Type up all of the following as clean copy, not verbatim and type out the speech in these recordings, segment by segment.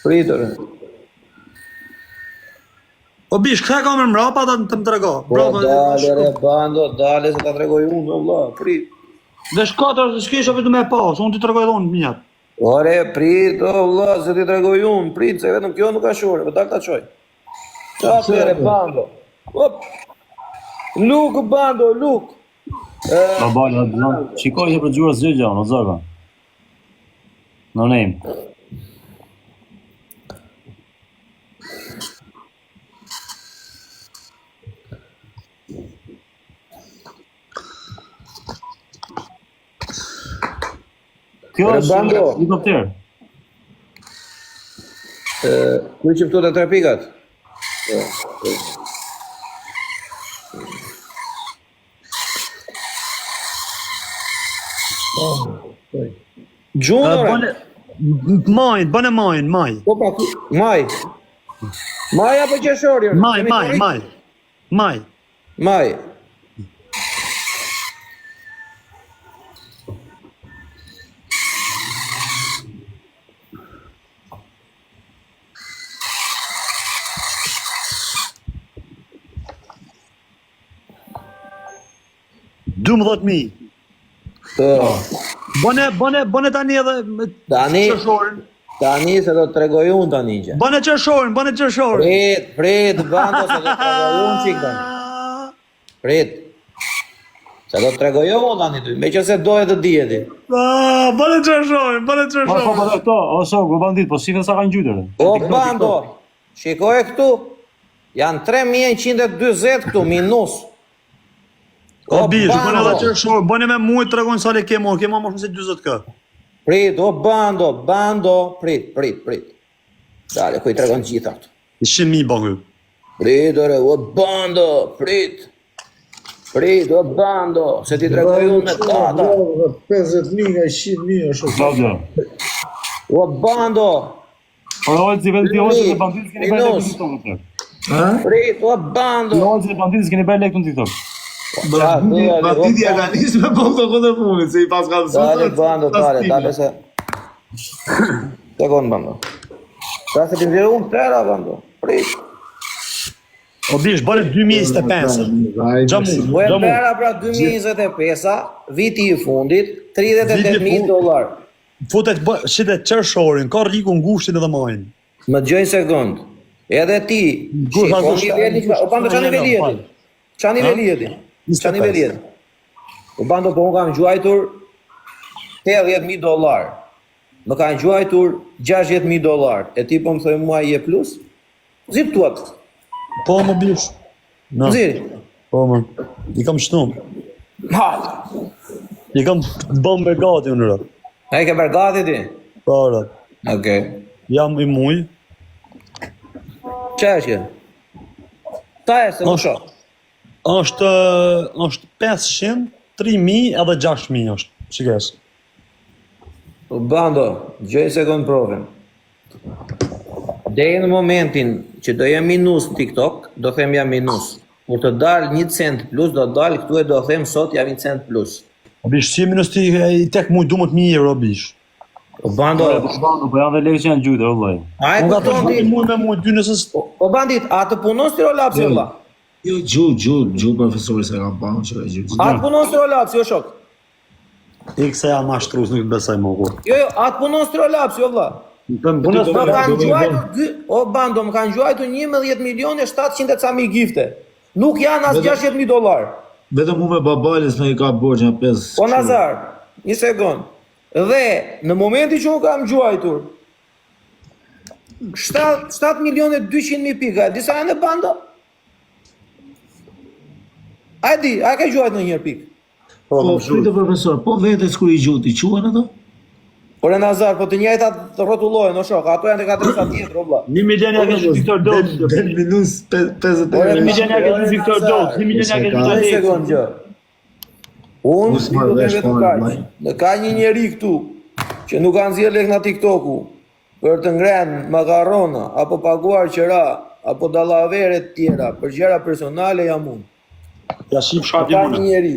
Pritore. O bish, këta ka me mrapa ta të më trego. Dale re bando, dale se ta tregoj unë, valla, prit. Dhe shkatër, s'kisha vetëm me pas, unë ti tregoj edhe unë minjat. Ore, prit, o valla, se ti tregoj unë, prit, se vetëm kjo nuk ka shore, për dal ta qoj. Qatë re bando. Hop. Luk bando, luk. Babal, shikoj që për gjura zgjëgja, në zëga. No name. Kjo është helikopter. Ku që këto të trapikat? Gjunë, ore? Bëne maj. Opa, maj. Maj apo qeshori? Maj. Maj. Bëne tani edhe qeshorin. Tani se do të tregoj unë tani që. Bëne qeshorin. Prit, bando se do të tregoj unë qik tani. Prit. Se do të tregoj unë tani ty, me që se dojë të djeti. Bëne qeshorin. O shok, bandit, po shifën sa kanë gjytër. O bando, shikoj këtu. Janë 3120 këtu, minus. O bish, bëne edhe qeshor, bëne me mujt të regojnë sa le kemo më shumë se 20 kë. Prit, o bando, prit. Dale, ku i tregojnë gjitha këtu. 100.000 bëngë. Prit, ore, o bando, prit. Prit, o bando, se ti tregoj unë me tata. 50.000 nga 100.000 është. Claudio. O bando. Po ojë si vetë ojë se bandit s'keni bërë lekë në TikTok. Prit, o bando. Ojë se bandit s'keni bërë lekë në TikTok. Banditi ja ka nisë me bëllë të punit, se i pas ka mësuar. Dale, bando, dale se... Sekund, bando. Ta se ti vjerë unë tëra, bando. Prit. O bish, bëne 2025. Gjamu. Po e tëra pra 2025, viti i fundit, $38.000. Futet, shite qeshorin, ka riku ngushtin edhe majnë. Më gjojnë sekund. Edhe ti, o bando qa nivelli jeti? Qa nivelli jeti? Qa nivelli jeti? O bando po unë kam gjuajtur $80.000. Më kanë gjuajtur $60.000. E ti po më thoi mua je plus? Zip tuat. Po më bish. Ziri. Po më. I kam shtum. Hajde. I kam bëm begati unë rë. A i ke bergati ti? Po rë. Okej. Jam i muj. Qa është? Ta e se në shok. është 500, 3.000 edhe 6.000 është. Shikes. Bando, gjoj sekund provën. Deri në momentin që do jem minus në TikTok, do them jam minus. Kur të dalë 1 cent plus, do dalë këtu e do them sot jam 1 cent plus. O bish, si minus ti tek mu 12.000 euro bish. Bando, Po janë dhe lekë që janë gjytër, vëllai. a e Unë ka kupton ti? mu me mu 2 nësës... O bandit, a të punon stirolapsi vëlla? Jo, gju profesori se kam panë që ka gju. A të punon stirolapsi, jo shok? Ik se jam ashtrus, nuk të besaj më kur. Jo, a të punon stirolapsi, jo vëlla? Më kanë gjuajtur, o bando, më kanë gjuajtur 11.700.000 gifte. Nuk janë as $60.000. Vetëm mu me babalis me i ka borgjë në 5. Po Nazar, një sekund. Dhe në momenti që unë kam gjuajtur 7.200.000 pika, disa janë në bando? A di, a ka gjuajt në njërë pikë? Po, shkujtë profesor, po vetës kur i gjuti, quen ato? Por e Nazar, po të njëjtat të rrotullojnë, o shok, ato janë të 400 tjetër, o bla. 1 milion ja kesh Viktor Dot. Del minus 50 Ore, 1 milion ja kesh Viktor Dot. 1 milion ja kesh Një Viktor sekund gjë. Unë s'di do të vetë kaq. Në ka një njeri këtu që nuk kanë zirë lek nga TikToku për të ngrenë makarona, apo paguar qëra, apo dallavere të tjera, për gjëra personale jam unë. Ja shif Ka shapi një unë. njeri.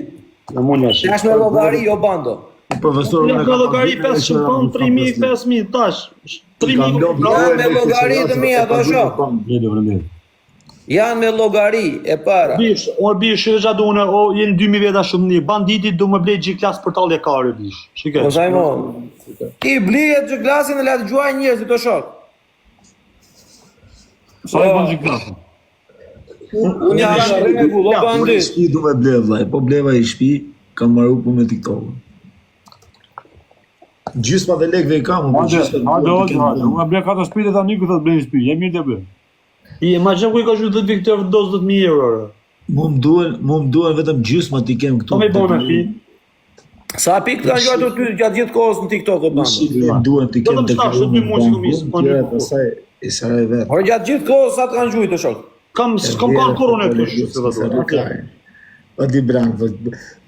Jam unë ja shif. Tash me llogari, jo bando. Profesor, Në llogari 500 pound, 3.000, 5.000 tash. 3000 Janë me llogari të mia ato shok. Bledi, vërëndit. Janë me llogari e para. Bish, o bish, që gjadune, o jenë 2000 veta shumë një. Banditit du më blej G-Class për talje kare, bish. Shike. Po Sajmon. Ti blihet G-Classin e la të gjuajnë njerëzit të shok. Sa i bën G-Classin? Unë jam në rregull, o Unë bandit. shtëpi du me ble vllaj, po bleva i shtëpi, kam marrë punë me TikTok-un. Gjysma dhe lekëve i kam, po gjysma. Unë ble 4 shtëpi dhe tani ku thot blej shtëpi. Jam mirë të ble. I imagjino ku i ka qytet Viktor dozë 10.000 euro. Mu më duhen vetëm gjysma t'i kem këtu. Po me bërë me fi. Sa pikë kanë gjuajtur ty gjatë gjithë kohës në TikTok o bandit? Më duhen t'i kem Do të shtash, dy muaj që komisë, po një. Pastaj i saraj vetë. Por gjatë gjithë kohës sa të kanë gjuajtur shok? Kam kanë korone këtu shumë se vetë. O di bran,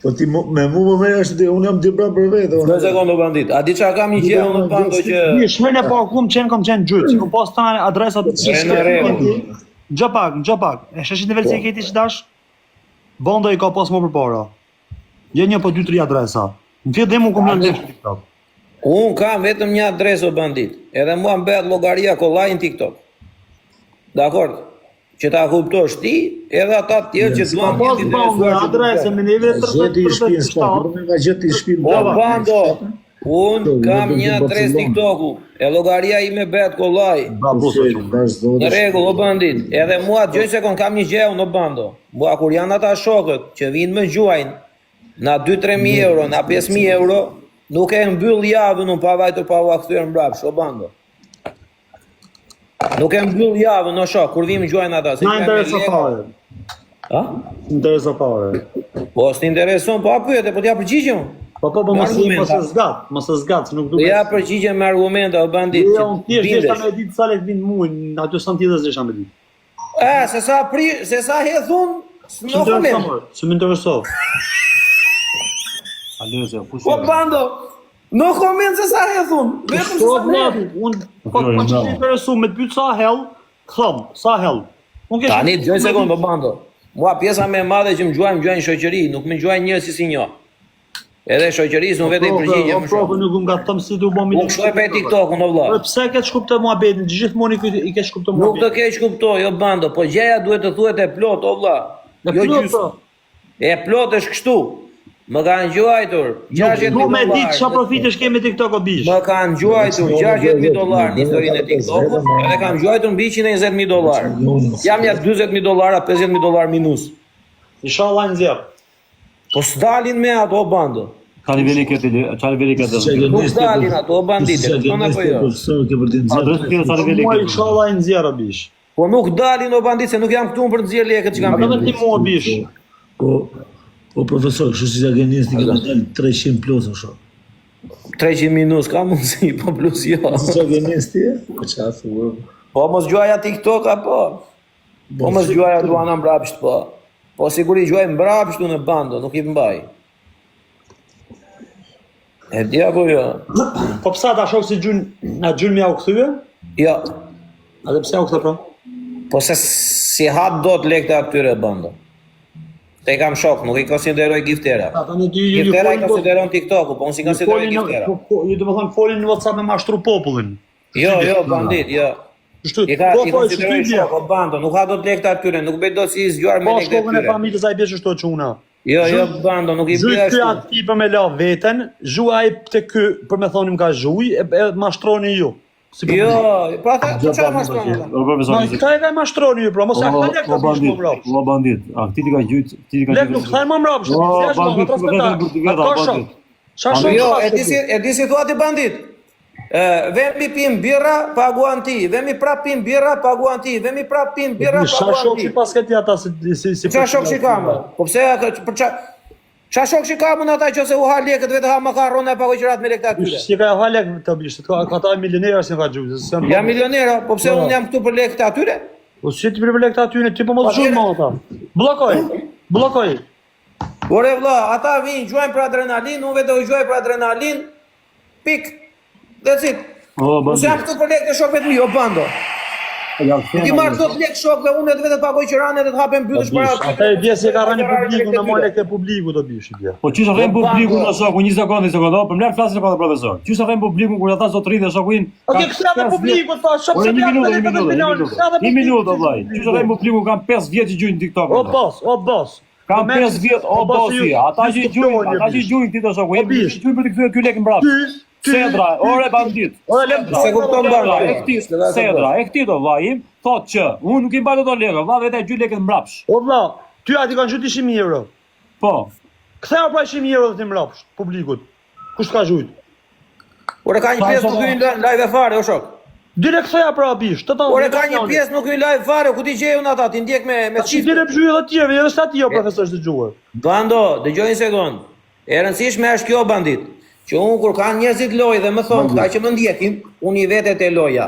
po ti me mu më merr është unë jam di bran për vetë. Në sekondë o bandit. A di çka kam një gjë unë bando që Një shmene pa kum kam qenë gjyt, si ku pas tani adresat në rregull. Gjapak. E sheshi nivel se keti që dash? Bondo i ka pas më përpara. Je një po 2-3 adresa. Në fjetë dhe mu kom në lesh TikTok. Unë kam vetëm një adresë o bandit. Edhe mua mbet llogaria kollaj në TikTok. Dakor? Që ta kuptosh ti, edhe ata të tjerë që duan Pas të bondo adresë me neve Gjeti i shtëpinë, s'po nga gjeti i shtëpinë. O bando, unë kam një adresë TikToku. E llogaria ime bet kollaj. Në rregull o bandit. Edhe mua gjoj se kam një gjë unë o bando. Mua kur janë ata shokët që vinë më gjuajnë na 2-3.000 euro, na 5.000 euro, nuk e mbyll javën unë pa vajtur pa u kthyer mbrapsht o bando. Nuk e mbyll javën, o shok, kur vim gjuajnë ata. Na interesa fare. Ha? Interesa fare. Po s'ti intereson, po a pyete, po t'ja përgjigjem. Po mos e zgat, se nuk duhet. Ja përgjigjem me argumente o bandit. Jo, unë thjesht ta më ditë sa lek vin muin, aty sa tjetër s'desha me ditë. Se sa hedhun, nuk komend. S'më intereso. Aleze, Po bando, nuk komend se sa hedhun. Vetëm se sa hedhun. Unë po të që interesu me të pyet sa hell, thom, sa hell. Unë kesh Tani 2 sekondë bando. Mua pjesa më e madhe që më gjuajnë shoqëri, nuk më gjuajnë njerëz si njo. Edhe shoqërisë unë vetë i përgjigjem më shumë. Po nuk më gatëm si do bëmi. Unë shkoj pe TikTokun o vëlla. Po pse ke shkuptë muhabetin? Gjithmonë i ke shkuptë Nuk muhabetin. të keq kuptoj, jo bando, po gjëja duhet të thuhet e plot o vëlla. Jo gjysmë. E plot është kështu. Më kanë gjuajtur $60.000. Me ditë çfarë profitesh ke me TikTok o bish? Më kanë gjuajtur $60.000 në historinë e TikTokut, edhe kam gjuajtur mbi $120.000. Jam ja $40.000, $50.000 minus. Inshallah nxjerr. Po s'dalin me ato o bando. Ka niveli këtë, çfarë niveli këtë? Nuk s'dalin ato o bandite, shkon apo jo? Adresë këtë sa niveli Mua këtë? inshallah nxjerr o bish. Po nuk dalin o bandit se nuk jam këtu për të nxjerr lekët që kam. Ato ti mua bish. Po profesor, kështu si agenisë ti kanë dalë 300 plus o shok. 300 minus ka mundsi, po plus jo. Si agenisë ti? Po çfarë thua? Po mos gjuaja TikTok apo? Po mos gjuaja Luana mbrapsht po. Po siguri gjuaj mbrapsht në bando, nuk i mbaj. E di apo jo? Po pse ata shoh si gjyn më u kthye? Jo. A dhe pse u kthe pra? Po se si hat dot lekët atyre bando. Te kam shok, nuk i konsideroj giftera. Tani ti Giftera i konsideron TikToku, po unë si konsideroj giftera. Ju do të thonë folin në WhatsApp me mashtru popullin. Jo, bandit, jo. Kështu. I konsideroj shok, o bando, nuk ha dot lekët atyre, nuk bëj dot si zgjuar me Po lekët shkokën e atyre. familjes ai bie çështë çuna. Jo, bando, nuk i bëj Zhyt ky ashtu. aty për me la veten, zhuaj te ky për me thonim ka zhuj, e mashtroni ju. Si po. Jo, po ata çfarë mas pranë? O profesor. Ma ka e ka mashtroni ju, pra mos ja ka lek O të bandit, bish bro. o bandit. A ti ka gjyt, ti ka Lek nuk thajnë më mbrapsht. O, Se është bandit, më bandit. Çfarë Jo, e di si thua ti bandit. Vemi pim birra, paguan ti. Vemi prap pim birra, paguan ti. Vemi prap pim birra, Çfarë paguan shok ti. si pas këtij ata si Çfarë shok si kam? Po pse për çfarë shok si kam ata që se u ha lekët vetë ha makarona e pagoj qerat me lekët atyre. Si ka halek të bish, ka ata milionerë si ka xhuj. Jam milionera, po pse unë jam këtu për lekët atyre? Po si ti për lekët aty ti po mos xhuj më ata. Bllokoj. Ore vlla, ata vinë gjuajnë për adrenalin, unë vetë u gjuaj për adrenalin. Pik. That's it. O Unë jam bandit. këtu për lekët e shokëve të mi, o bando. Ti marr dot lek shok dhe unë vetë pagoj qiranë dhe të hapen mbyllësh para. Ata e dia se ka rënë publiku, në mole këtë publiku do bish i dia. Po çish rrem publiku në shoku, 20 sekondë, po më lart flasin pa profesor. Çish rrem publiku kur ata zotërit dhe shokuin. Okej, kthea me publiku, thash, shop se Një minutë vllai. Çish rrem publiku kanë 5 vjet që gjujnë TikTok. O boss. Kam 5 vjet, o bossi, ata që gjujnë ti të shoku, gjujnë për të kthyer ky lek mbrapsht. Sedra, ore bandit. Ore lem, Se kupton bardha. Sedra, e këtij do vllai, thotë që unë nuk i mbaj dot lekë, vlla vetë gjy lekët mbrapsht. O vlla, ty aty kanë gjuajtur 100 euro. Po. Kthea pra 100 euro të mbrapsht publikut. Kush ka gjujt? Ore ka një pjesë nuk hyn live fare o shok. Dire kthea pra bish, të tonë. Ore ka një pjesë nuk hyn live fare, ku ti gjejun ata, ti ndjek me çift. Dire bjyë edhe të tjerë, edhe sa ti jo profesor të dëgjuar. Bando, dëgjoj një sekond. E rëndësishme është kjo bandit. Që unë kur kanë njerëzit lojë dhe më thonë këta që më ndjekin, unë i vetet e loja.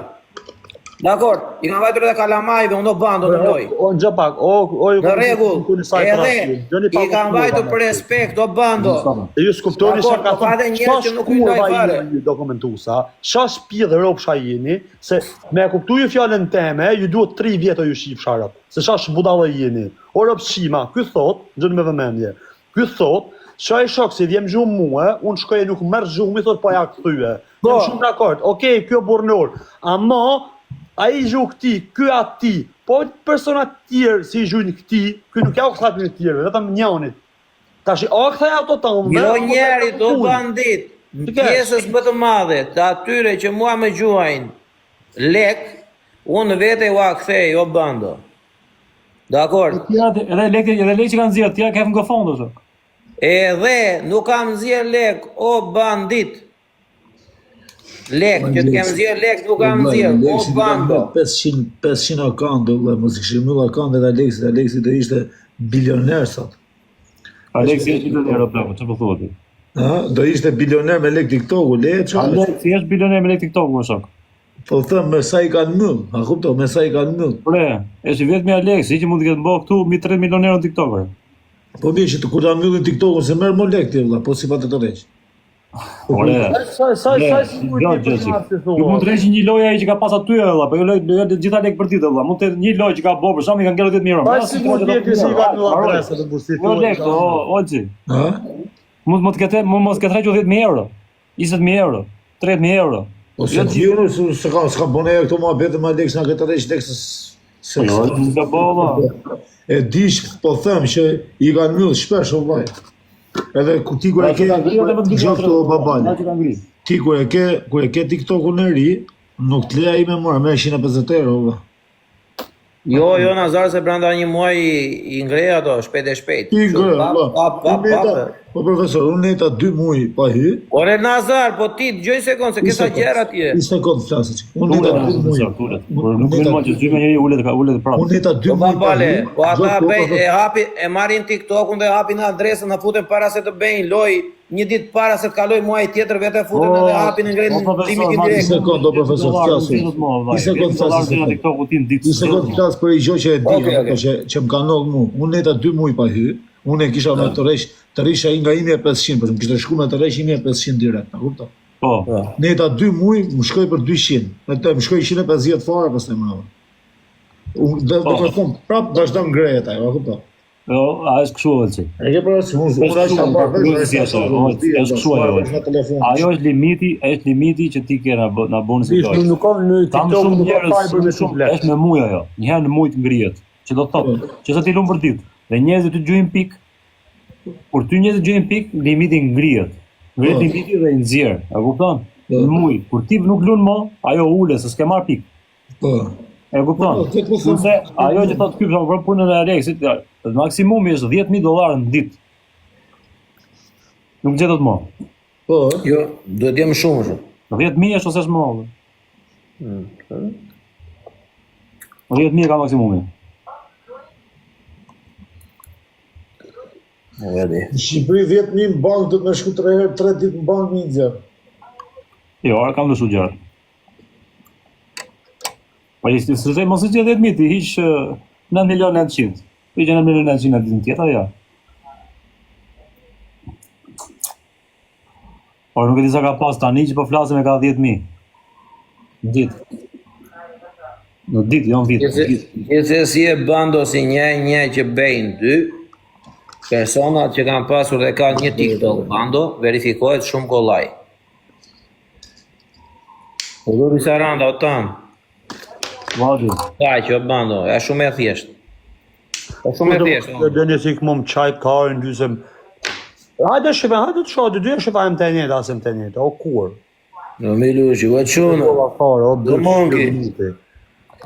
Dakor, i kanë vajtur edhe kalamajve, unë do bando në lojë. O në gjapak, në regull, edhe i kanë vajtur për respekt, do bando. E ju s'kuftoni sa ka thënë, njerëz që nuk hyn live fare. Dokumentuesa, sa spi dhe ropsha jeni, se me e kuptu ju fjallën teme, ju duhet 3 vjetë ju shif sharat. Se sa shbudallë jeni. O ropshima, ky thot, gjënë me vëmendje, ky thot, qa i shok, si vjem gjumë mua, unë shkoj e nuk mërë gjumë, mi thot pa ja këthyve. Jam shumë dakord, okej, kjo burnor, ama, a i gjumë këti, kjo ati, po personat tjerë si i gjumë këti, kjo nuk ja u këthat një tjerë, vetëm njanit. Ta shi, o këthaj auto të më, jo njerit, o bandit, në pjesës më të madhe, të atyre që mua me gjuajnë lek, unë vete u a këthej, o bando. Dakord? Edhe lek që kanë zirë, tja kefën nga fondo, shok. Edhe nuk kam zirë lek, o bandit. Lek, që të kem zirë lek, nuk kam zirë, o bando. 500 akande, mos i kishim myll akande dhe Aleksit do ishte bilioner sot. Aleksi është bilioner o plako, që po thua ti? Do ishte bilioner me lek TikToku, Aleksi është bilioner me lek TikToku, shok. Po thëm, me sa i kanë myll, a kupto, me sa i kanë myll. Pre, është vetëm Aleksi që mund të ketë bërë këtu mi 3 milionerë në TikToker. Po bie që të kur ta mbyllin TikTokun se merr më lek ti valla, po si pa të tërheq. Ore. Sa Ju mund të rreshi një lojë ai që ka pas aty valla, po jo lojë të gjitha lek për ditë valla. Mund të një lojë që ka bërë për shkak kanë ngellë 10.000 euro. Pa sigurt ti si ka në adresë të bursit. Po lek, Olxhi. Mund të ketë, mos ketë rrequr 10.000 euro. 20.000 euro, 30.000 euro. Ose gjithë s'ka bune këto muhabete me Aleks na këtë rreq tek se. Jo, nuk ka bëva. E dish, po them që i kanë myll shpesh o vllai. Edhe ku ti kur e ke gjoftë o babal. Ti kur e ke TikTokun e ri, nuk të leja i me mora, me 150 euro valla. Jo, Nazar, se brenda një muaj i ngrej ato, shpejt e shpejt. I ngrej, po profesor, unë neta 2 muaj pa hy. Ore Nazar, po ti, gjoj sekund, se kësa gjerë atje. I sekund flasë që. Unë neta 2 muaj. Nuk në ma që zyme njëri ullet e prapë. Unë neta 2 muaj pa hy. Po ata e marin TikTokun dhe hapin adresën, në futen para se të bëjnë loj, një ditë para se të kaloj muaj tjetër, vete futen edhe hapin ngrejnë limitin direkt. I sekund, do profesor, flasë. I sekund flasë për i gjoj që e di, që më kanok mu. Unë neta 2 muaj pa hy. Unë e kisha me të rresh nga 1500, për më kishte shku me të rresh 1500 direkt, a kupto? Po. Neta 2 muaj, më shkoj për 200, më shkoj 150 fare pas të mëna. Do të them, prap vazhdon ngrehet ajo, a kupto? Jo, a është kështu Olxhi. E ke parasysh, unë është ta është kështu ajo. Ajo është limiti që ti ke na bën se do. Nuk ka në TikTok nuk ka fiber me shumë. Është me muj ajo. Një herë në muj të ngrihet. Që do të thotë, që sa ti lum për ditë. Dhe njerëzit të gjujnë pik. Kur ty njerëzit gjujnë pik, limiti ngrihet. Ngrihet limiti dhe i nxjerr. A kupton? Në muj, kur ti nuk lun më, ajo ulet se s'ke marr pik. Po. E kupton? Kurse ajo që thotë ky për punën e Aleksit, maksimumi është $10.000 në ditë. Nuk gjetot më. Po. Jo, duhet jem shumë. 10.000 është ose është më. 10.000 ka maksimumi. Në Shqipëri 10.000 në bank do të më shku 3 herë, 3 ditë në bank një nxjerr. Jo, kam lëshu gjarë. Po i mos i gjë 10.000, ti hiq 9.900.000. I gjë 9.900.000 në ditën tjetër, ja. Por nuk e di sa ka pas tani që po flasim e ka 10.000. Në ditë. Në ditë, jo në vit. Gjithsesi e bando si një që bejnë dy, personat që kanë pasur dhe kanë një TikTok bando, verifikohet shumë kollaj. Po do disa randa o tamë. Vajtë. Kaj që o bando, e shumë e thjeshtë. E shumë e thjeshtë. Dhe një si këmëm qaj karin, dysem. Hajde shqipe, hajde të shohë, dy e shqipa të njëtë, asem të njëtë, o kur. Në milushi, o qënë. Do mongi.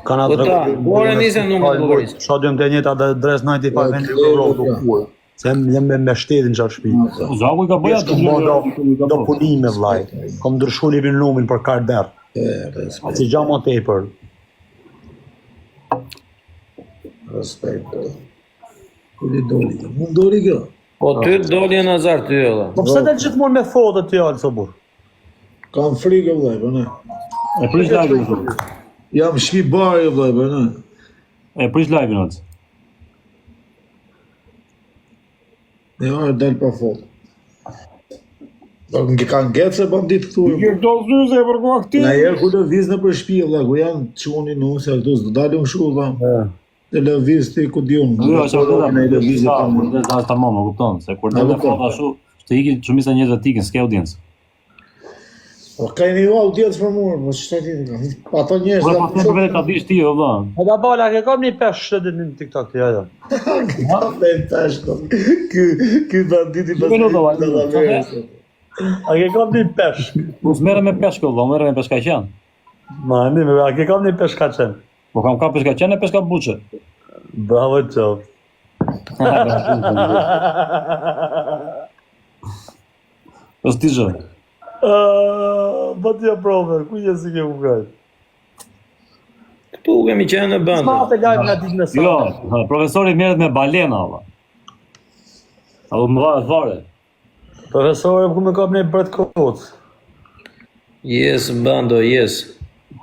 Kana Po ta, ore nisën numër të burisë. Shohë të njëtë atë dres 95 vend euro, do kur. Se jem me shtetin qatë shpi. Zaku i ka bëja të Do punime vlaj. Kom ndryshu libin lumin për karder. Si gjama tepër. Respekt. Kuli doli, mund doli kjo? Po ty doli në nazar ty edhe. Po pse del gjithmonë me foto të jallë, sobur? Kam frikë vllai, po ne. E prish live-in. Jam shpi bari vllai, po ne. E prish live-in atë. Ne ora dal pa foto. Do të kanë gjetse bandit këtu. Një do zyze për ku aktiv. Na herë ku lëviz në për shtëpi vllai, ku janë çuni nuse këtu, do dalin kështu vllai. Të lëviz ti ku diun. Jo, është ato në lëviz e kam, është tamam, e kupton, se kur do të foto ashtu, të ikin shumica njerëz të ikin, s'ka audiencë. Po ka një audiencë për mua, mos shtati. Ato njerëz. Po po vetë ta dish ti, valla. E da bala, ke kam një pesh që në TikTok të jajo. Ky banditi pas. A ke kam një pesh? Mos merre me peshkë, valla, merre me peshkaqen. Ma, a ke kam një pesh kaqen? Po kam ka peshkaqen e peshka buçe. Bravo qof. Os ti zë. Po t'ja prove, ku je si ke u graj? Këtu kemi qenë në bëndë. S'ma të lajmë nga ditë në sa. Jo, profesori merret me balena, valla. Apo më varet fare. Profesore, ku me kap një bret koc? Yes, bando, yes.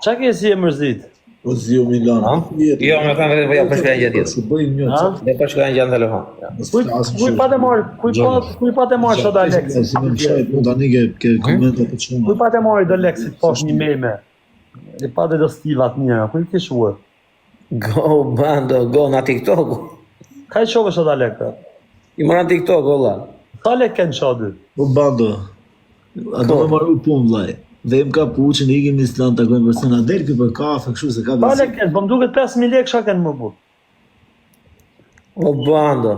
Qa ke si e mërzit? Po zio Milan. Jo, më kanë vetë ja përshkruaj gjatë ditës. Su bëjmë një. Ne përshkruajmë gjatë në telefon. Kuj pa të marrë, kuj pa të marrë sot Alexi? Si më shajt, po tani ke komente të çuna. Kuj pa të marrë do Alexi posh një meme? E pa të do stivat njëra, kuj ke shuar? Go, bando, go në TikTok. Ka i shove sot Alexi? I mora në TikTok, ola. Ta Alek kënë shadi? Po bando. A do me marru punë vllai. Dhe më ka puqin, ikim një slan të takojmë person, a del ky për kafe, kështu se ka Ta Alek kënë, po më duket 5.000 lek shka kënë më bur. O, bando.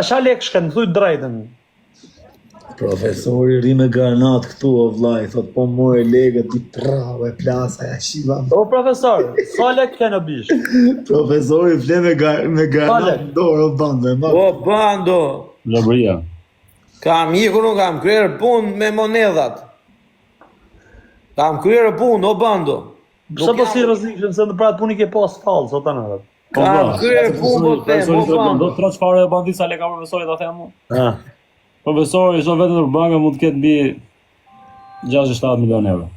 Sha lek shkenë, thuj drejtën. Profesori ri me garnat këtu o vllai, thot po more legët di trave plasa ja shiva. O profesor, sa lek kënë bish? Profesori fle me garnat dorë o bando. O, bando. Labria. Kam ikur, nuk kam kryer punë me monedhat. Kam kryer punë, o bando. Pse po si rrezikshëm se në pratë puni ke pas fallë, sot anë. Kam kryer punë, po them, o Do bando. troç fare bandit sa le ka profesori ta them. Ah. Profesori çdo vetëm në banka mund të ketë mbi 67 milionë euro.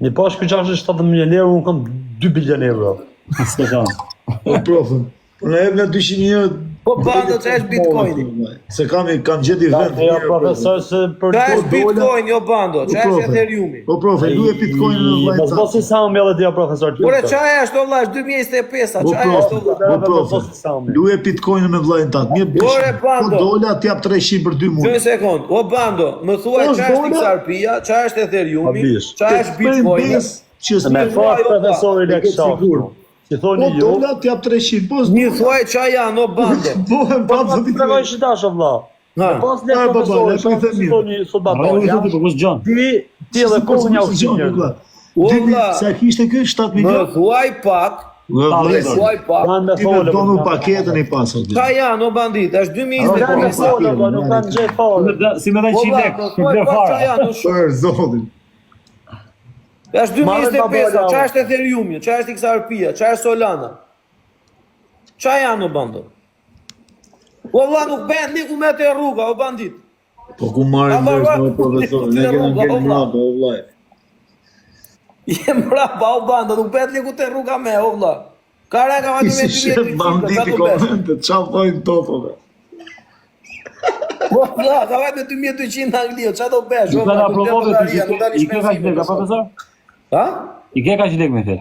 Një pash për 67 milionë euro, unë kam 2 bilion euro. S'ka shans. O profën, po na jep na 200 euro. Po bando, që është bitcoini? Se kam gjeti vend. Jo, profesor, se për Qa është bitcoin, jo bando? Qa është ethereumi? Po profe, luaj bitcoin në vllai. Mos bosi sa më edhe dia profesor. Ure, qa është o vllash, 2025, qa është o vllash? Po profe, luaj bitcoin me vllain tat. Mirë bish. Ore, bando. Po dola ti jap 300 për 2 muaj. Një sekund, o bando, më thuaj qa është XRP-ja, qa është ethereumi, qa është bitcoin? Me fat profesori lek shafur. Si thoni Po ju, dola ti jap 300. Po Një thuaj qa janë, o bando. po pas të tregoj shitash o vlla. Ha, Pas lek profesori, si thoni sot Ajo babaj. është po kush gjon. Ti edhe kohën ja ushqinjer. o vlla, Sa kishte ky 7 më milionë? thuaj pak, më thuaj pak. Janë me Ti me folë. donu paketën e pasur. Qa janë, o bandit, është Janë me 2025. folë, vlla, nuk kanë gjetë folë. Si më dhan 100 lek, Po, për qa fare. janë, o shumë. Për zotin. Është 2025, qa është ethereumi, qa është XRP-ja, qa është Solana? Qa janë, o bando? O vlla, nuk bëhet liku me të rruga, o bandit. Po ku marrim vesh me profesor, ne kemi ngel mbrapa o vllai. Jem brapa, o bando, nuk bëhet liku të rruga me, o vlla. Kare ka vati me Si shef banditi komente, qa thojnë topove. O vlla, ka vati me 2200 në Anglio, qa do besh? Ju kanë aprovove ti. I ke kaq lek, profesor? Ha? I ke kaq lek me fe.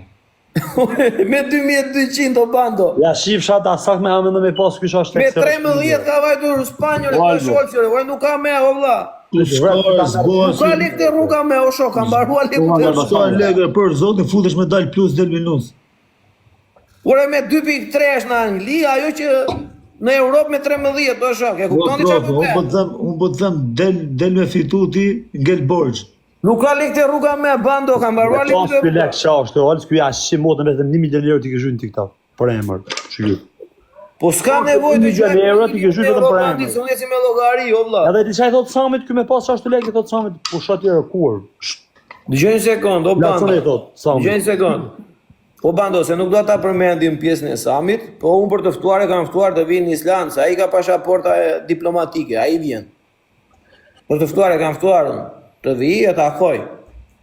Me 2200 o bando. Ja shifsha ta sak me hamën dhe me pas ky është Me 13 ka vajtur Spanjol e të sholqëre, oj nuk ka me, o vlla. Nuk ka lek të rruga me, o shok, ka mbaruar lekut e rruga. Ka lekë për zotin futesh me dal plus del minus. Ore me 2.3 është në Angli, ajo që në Europë me 13, o shok, e kuptoni çfarë po them? Unë po të them del me fituti ngel borxh. Nuk ka lek të rruga me bando, ka mbaruar lekut e Ky rruga. lek çashtë, olës ky ashim motën vetëm 1 milion euro ti ke zhynë TikTok për emër. Shiu. Po s'ka nevojë të gjë euro ti ke zhytur vetëm për emër. Zonë si me llogari, o vlla. Edhe ti çaj thot Samit ky me pas 6 lekë thot Samit pushat i kur. Dëgjoj një sekond, o bando. Laçon e thot Samit. Dëgjoj një sekond. O bando, se nuk do ta përmendim pjesën e Samit, po unë për të ftuar e kam ftuar të vinë në Island, se ai ka pasaporta diplomatike, ai vjen. Për të ftuar e kam ftuar unë, të vi e ta akoj.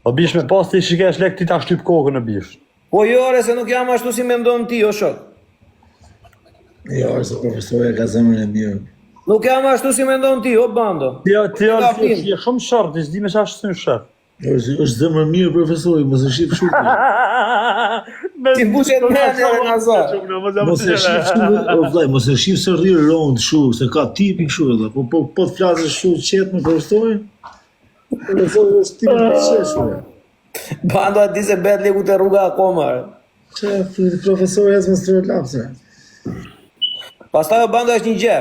O bish me pas ti shikesh lek ti ta shtyp kokën në bish. Po jo, ore, se nuk jam ashtu si mendon ti, o shok. Jo, se profesori ka zemrën e mirë. Nuk jam ashtu si mendon ti, o bando. Ti je shumë short, ti s'di me çfarë shtin shef. Është zemrë mirë profesori, mos e shif shumë. Ti mbushet mendja e nazar. Mos e shif shumë, o vllai, mos e shif se rri rond shumë, se ka tipi kështu edhe. Po të flasësh shumë qet me profesorin. Profesori është tipi i qeshur. Bando a di se bet lekut e rruga akoma. Çe profesori as më stroj lapse. Pastaj o bando është një gjë.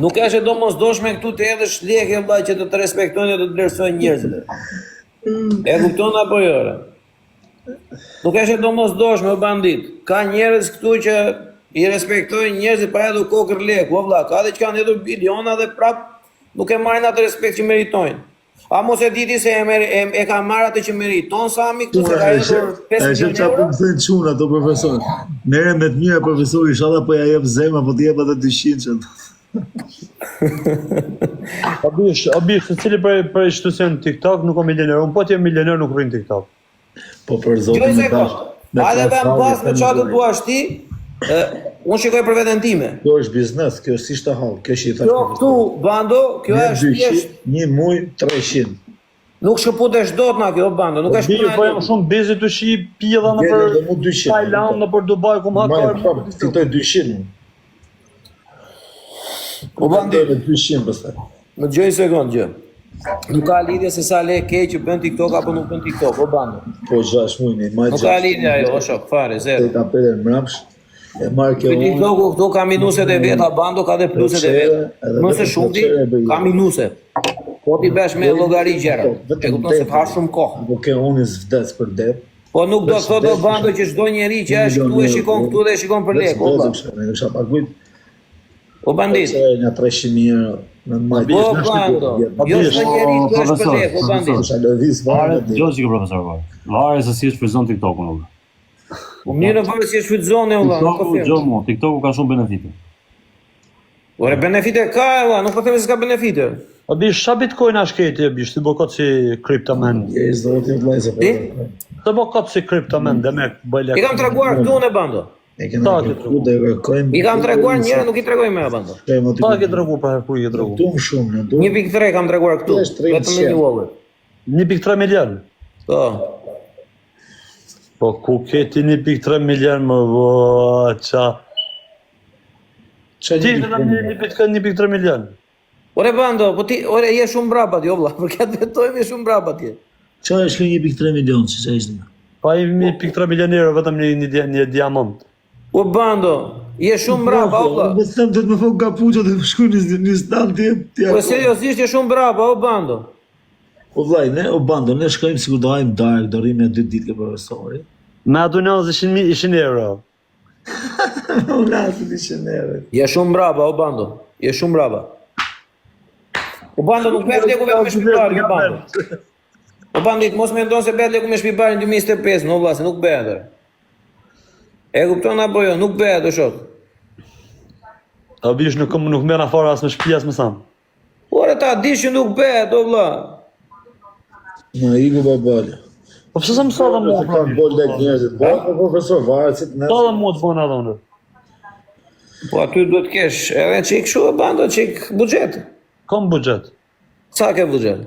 Nuk është e domosdoshme këtu të hedhësh lekë vllai që të respektojnë dhe të vlerësojnë njerëzit. E kupton apo jo? Nuk është e domosdoshme o bandit. Ka njerëz këtu që i respektojnë njerëzit pa hedhur kokër lekë, o vlla, ka dhe që kanë hedhur biliona dhe prap nuk e marrin atë respekt që meritojnë. A mos e diti se e ka marrë atë që meriton Sami këtu se ka hedhur 5 milionë euro? Çfarë thënë çuna ato profesor? Merre me të mira profesori, inshallah po ja jep zemra, po të jep atë 200 çet. A bish, se cili për institucion TikTok nuk o milioner, unë po t'jem milioner nuk rrin TikTok. Po për zotin Gjoj sekond, hajde vem pas me qatë të duash ti, unë shikoj për veten time. Kjo është biznes, kjo është si shtahall, kjo që i thash. Kjo këtu, bando, kjo është thjesht, një muj 300. nuk shkëputesh dot na kjo bando, nuk është Po jam shumë busy të shi pjella në për Thailand, në për Dubai, ku ma ka. Fitoj 200. O bandi, 200 pastaj. më gjoj sekond gjë. Nuk ka lidhje se sa le ke që bën TikTok apo nuk bën TikTok, o bando. Po 6 muj, një maj 6. Nuk ka lidhje ajo, o shok, fare, zero. Ka pere mrapsh. E marrë kjo Për TikToku këtu ka minuset e veta, bando ka dhe pluset e veta. Mëse shumë ti, ka minuse. Po ti besh me llogari gjëra. E kupton se ka shumë kohë. Po ke unë zvdes për det. Po nuk do të thotë o bando që çdo njeri që është këtu e shikon këtu dhe e shikon për lekë, o bando. Ne kisha paguajt O bandit. nga 300.000 euro në maj. Po bando, jo çdo njeri të është për lekë, o bandit. Sa lëviz Varet, varet. logjike profesor varet. Varet se si është fryzon TikTokun valla. Po mirë varet si është fytzone valla, nuk po TikToku them. gjomo, TikToku ka shumë benefite. Ore benefite ka valla, nuk po them se s'ka benefite. A bish, sa bitcoin a shketi e bish, ti bo këtë si kryptomen. Je zoti vllai se. Ti? Të bo këtë si kryptomen, dhe me bëj I kam treguar këtu në bando. Ne kemi këtu dhe kërkojmë. I kam treguar njëra, nuk i tregoj më bando. Ta ke dregu pra ku i ke dregu? Dum shumë, ne dum. 1.3 kam treguar këtu, vetëm me një wallet. 1.3 milion. Po. Po ku keti 1.3 milion më vë, qa? Çfarë Ti në një bitcoin 1.3 milion. Ore bando, po ti, ore je shumë brapa ti, o vlla, për këtë vetojmë je shumë brapa ti. Çfarë është 1.3 milion, si sa ishte? Pa i 1.3 milion euro vetëm një diamant. O bando, je shumë brapa, o vlla. Po them do të më fok kapuço dhe shkoj në stand ti. Po seriozisht je shumë brapa, o bando. O vllai, ne o bando, ne shkojmë sikur do hajmë dark, do rrimë 2 ditë ke profesori. Me adunaz ishin euro. Unë asë një shënere. Je shumë brapa, o bando. Je shumë brapa. O bando nuk bëhet leku vetëm me shpitarin, o bando. O bandit, mos mendon se bëhet leku me shpitarin 2025, no vlla, se nuk bëhet. E kupton apo jo? Nuk bëhet, o shok. A bish nuk merr afara as me shtëpi as me sam. Ore ta dish që nuk bëhet, o vlla. Në iku babale. Po pse sa më sa mua? Ka bol lek njerëzit. Po profesor, varet si të ne. Sa dhe mua të bëna atë. Po aty duhet kesh edhe çik kështu o bando, çik buxhet. Kam buxhet. Sa ke buxhet?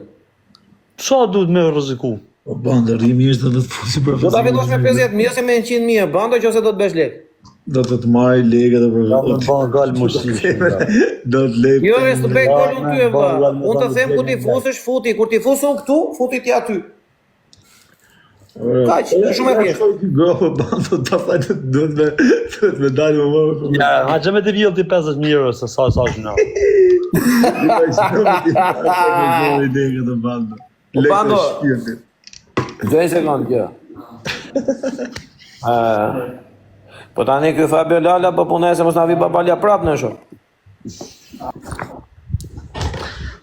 Sa duhet me rreziku? Po bando, rrimisht dhe të fusi Do ta profesorin. fitosh me 50.000 ose me 100.000 bando nëse do të bësh lek. Do të marrë legë dhe profesorin. Po gal mushim. Do të lejë. Jo, vetë të bëj golun ty valla. Unë të them ku ti fusësh, futi, kur ti fusun këtu, futi ti aty. Kaq, shumë e thjeshtë. Gropo bando ta fajtë duhet me dalë më vonë. Ja, hajë me të vjen ti 50.000 euro se sa është në. Bando. Do një sekundë kjo. Po tani ky Fabio Lala po punoj se mos na vi babalja prap në shoh.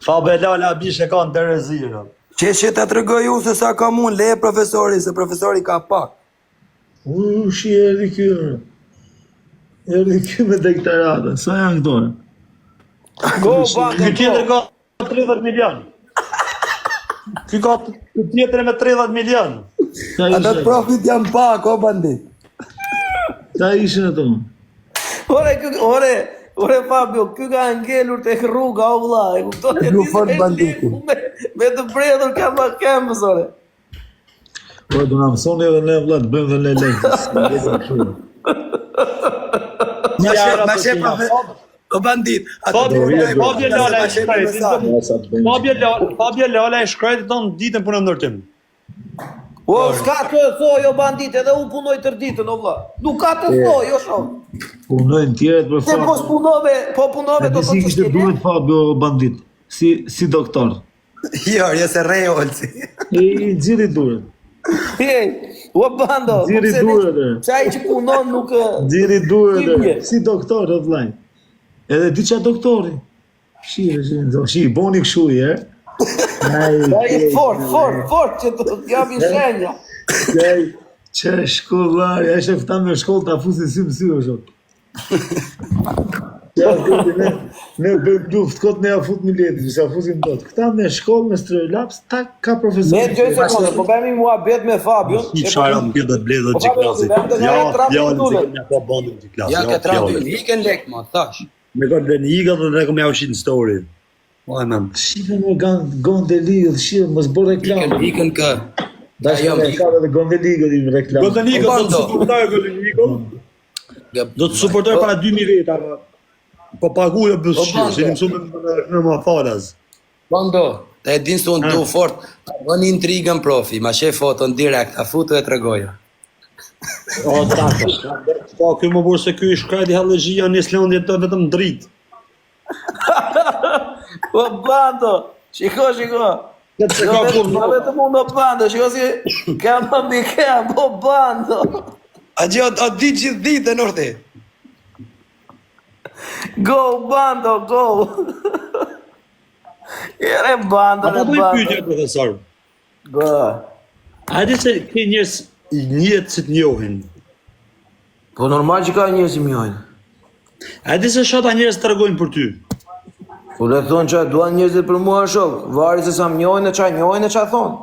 Fabio Lala bishe ka në Terezirë. Që ta tregoj unë se sa kam unë, le profesori, se profesori ka pak. Shi erdi kjo. Erdi kjo me dektarata. Sa janë këto? Go bando. Ky tjetër ka 30 milion. Ky ka tjetër me 30 milion. Ata të profit janë pak, o bandit. Ta ishin ato. Ore Fabio, ky ka ngelur tek rruga o vlla, e kupton? Ju fort banditi. Me të bredhur kampës ore. Po do na mësoni edhe ne vëlla të bëjmë dhe ne lekë. Ma shef o bandit. Fabio Lala e shkreti tonë ditën punë ndërtim. O, s'ka të thoj o bandit, edhe u punoj tër ditën o vlla. Nuk ka të thoj, o shoh. Punojnë tjerët për Se po punove do të si kishte duhet Fabio bandit, si doktor. Jo, se rej olci. I xhiri duhet. O bando, Xhiri duhet. Sa ai që punon nuk Xhiri duhet. Si doktor o vllai. Edhe di çfarë doktori. Shi, boni kështu i, ai fort që të japin shenja. Që shkollari, ai sheftan me shkollë ta fusi si mësy o shok. Ne bëjmë luft, kot ne ja fut miletit, sa fusim dot. Këta me shkollë, me strojlaps, ta ka profesor. Ne gjoj sekonde, po bëmi muhabet me Fabio. Një shara më bjede bledhe që klasi. Ja ka tradu, hiken lek, ma, thash. Me ka lënë iga dhe ne kom ja ushin story. Po e mem. Shive me Gondeliga, shive, mos bërë reklamë. Hiken kë. Da shme e ka dhe Gondeliga dhe reklamë. Gondeliga do të suportoj Gondeliga. Do të suportoj para 2000 veta. Po paguja bësqyrë, se një mësume në më falas. Bando, ta e din se unë du fort, bën intrigën profi, ma shef foton direkt, a futu e tregoja. O, tako. Po, kjo më burë se kjo i shkrajti halëgjia në Islandje të vetëm dritë. O bando, shiko. Vetëm unë o bando, shiko si kam më kem, o bando. A di gjithë ditën, orte? Go bando, go. Ere bando, Ata do i pyetje, profesor. Bë. Hajde se ke njës i njëtë që të njohin. Po normal që ka njerëz që mjojnë. Hajde se shata njërës të regojnë për ty. Po le thonë që duan njerëzit për mua shok. Vari se sa mjojnë e qa njojnë e qa thonë.